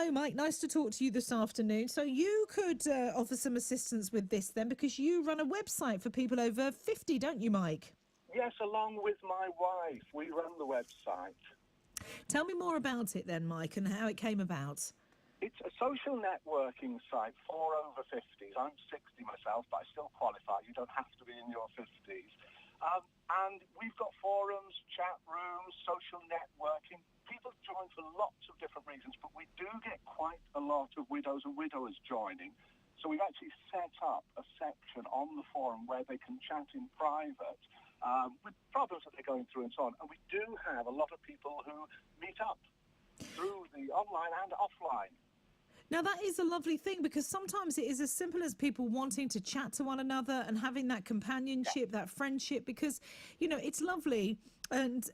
Hello, Mike. Nice to talk to you this afternoon. So you could offer some assistance with this then, because you run a website for people over 50, don't you, Mike? Yes, along with my wife, we run the website. Tell me more about it then, Mike, and how it came about. It's a social networking site for over 50s. I'm 60 myself, but I still qualify. You don't have to be in your 50s. And we've got forums, chat rooms, social networking. People join for lots of different reasons, but we do get quite a lot of widows and widowers joining. So we've actually set up a section on the forum where they can chat in private with problems that they're going through and so on. And we do have a lot of people who meet up through the online and offline. Now, that is a lovely thing, because sometimes it is as simple as people wanting to chat to one another and having that companionship, that friendship, because, you know, it's lovely. And,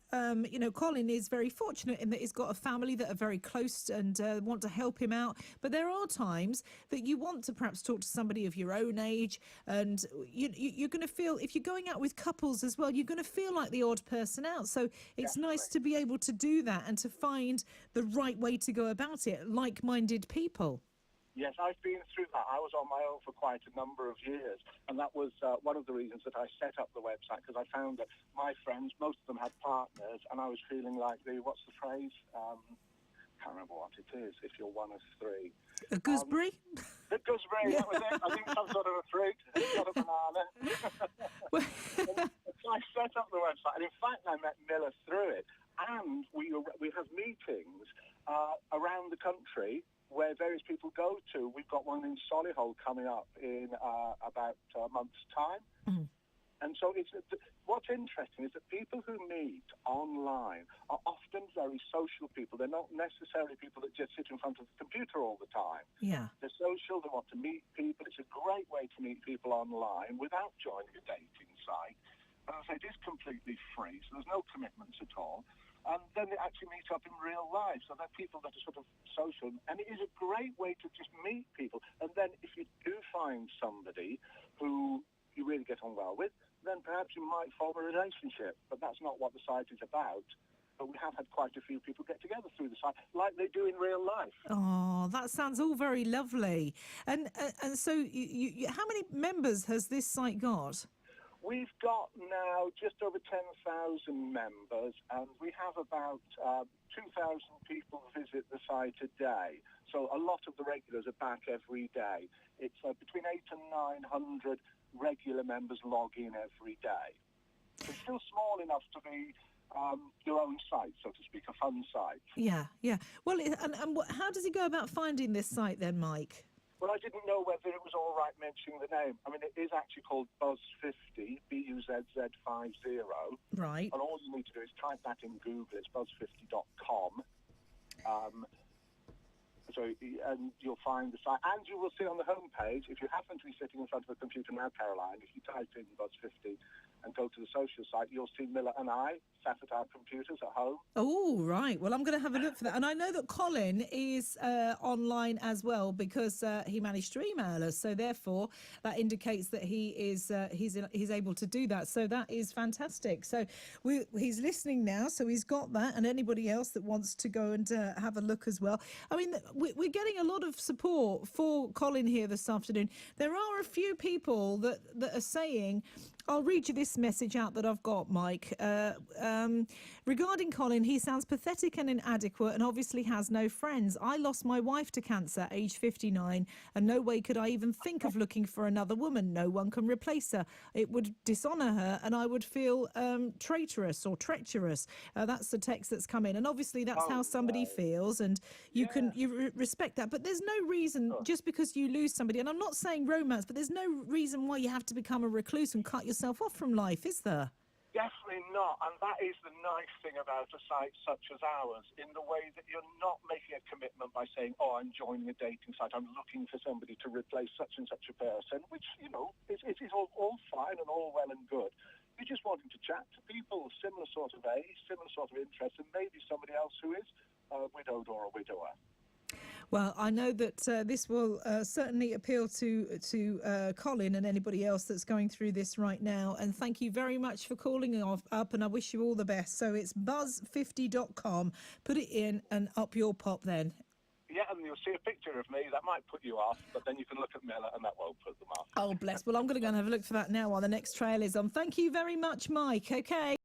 you know, Colin is very fortunate in that he's got a family that are very close and want to help him out. But there are times that you want to perhaps talk to somebody of your own age, and you're going to feel, if you're going out with couples as well, you're going to feel like the odd person out. So it's nice to be able to do that and to find the right way to go about it, like-minded people. Yes, I've been through that. I was on my own for quite a number of years, and that was one of the reasons that I set up the website, because I found that my friends, most of them had partners, and I was feeling like what's the phrase? Can't remember what it is, if you're one of three. A gooseberry? The gooseberry, that was it. I think some sort of a fruit, not a banana. So I set up the website, and in fact I met Miller through it, and we have meetings around the country where various people go to. We've got one in Solihull coming up in about a month's time. Mm. And so what's interesting is that people who meet online are often very social people. They're not necessarily people that just sit in front of the computer all the time. Yeah. They're social, they want to meet people. It's a great way to meet people online without joining a dating site. And as I say, it is completely free, so there's no commitments at all. And then they actually meet up in real life. So they're people that are sort of social. And it is a great way to just meet people. And then if you do find somebody who you really get on well with, then perhaps you might form a relationship. But that's not what the site is about. But we have had quite a few people get together through the site, like they do in real life. Oh, that sounds all very lovely. And so how many members has this site got? We've got now just over 10,000 members, and we have about 2,000 people visit the site a day. So a lot of the regulars are back every day. It's between 800 and 900 regular members log in every day. It's still small enough to be your own site, so to speak, a fun site. Yeah. Well, and how does he go about finding this site then, Mike? Well, I didn't know whether it was all right mentioning the name. I mean, it is actually called Buzz50, BUZZ50. Right. And all you need to do is type that in Google. It's buzz50.com. And you'll find the site. And you will see on the homepage, if you happen to be sitting in front of a computer now, Caroline, if you type in Buzz50 and go to the social site, you'll see Miller and I sat at our computers at home. Oh, right. Well, I'm going to have a look for that. And I know that Colin is online as well, because he managed to email us. So therefore, that indicates that he is he's able to do that. So that is fantastic. So he's listening now. So he's got that. And anybody else that wants to go and have a look as well. I mean, we're getting a lot of support for Colin here this afternoon. There are a few people that are saying, I'll read you this message out that I've got, Mike. Regarding Colin, he sounds pathetic and inadequate and obviously has no friends. I lost my wife to cancer, age 59, and no way could I even think of looking for another woman. No one can replace her. It would dishonour her and I would feel traitorous or treacherous. That's the text that's come in. And obviously that's how somebody feels, and you respect that. But there's no reason, just because you lose somebody, and I'm not saying romance, but there's no reason why you have to become a recluse and cut yourself off from life, is there? Definitely not, and that is the nice thing about a site such as ours, in the way that you're not making a commitment by saying, oh, I'm joining a dating site, I'm looking for somebody to replace such and such a person, which, you know, is all fine and all well and good. You're just wanting to chat to people, similar sort of age, similar sort of interests, and maybe somebody else who is widowed or a widower. Well, I know that this will certainly appeal to Colin and anybody else that's going through this right now. And thank you very much for calling up, and I wish you all the best. So it's buzz50.com. Put it in and up your pop then. Yeah, and you'll see a picture of me. That might put you off, but then you can look at Miller and that won't put them off. Oh, bless. Well, I'm going to go and have a look for that now while the next trail is on. Thank you very much, Mike. Okay.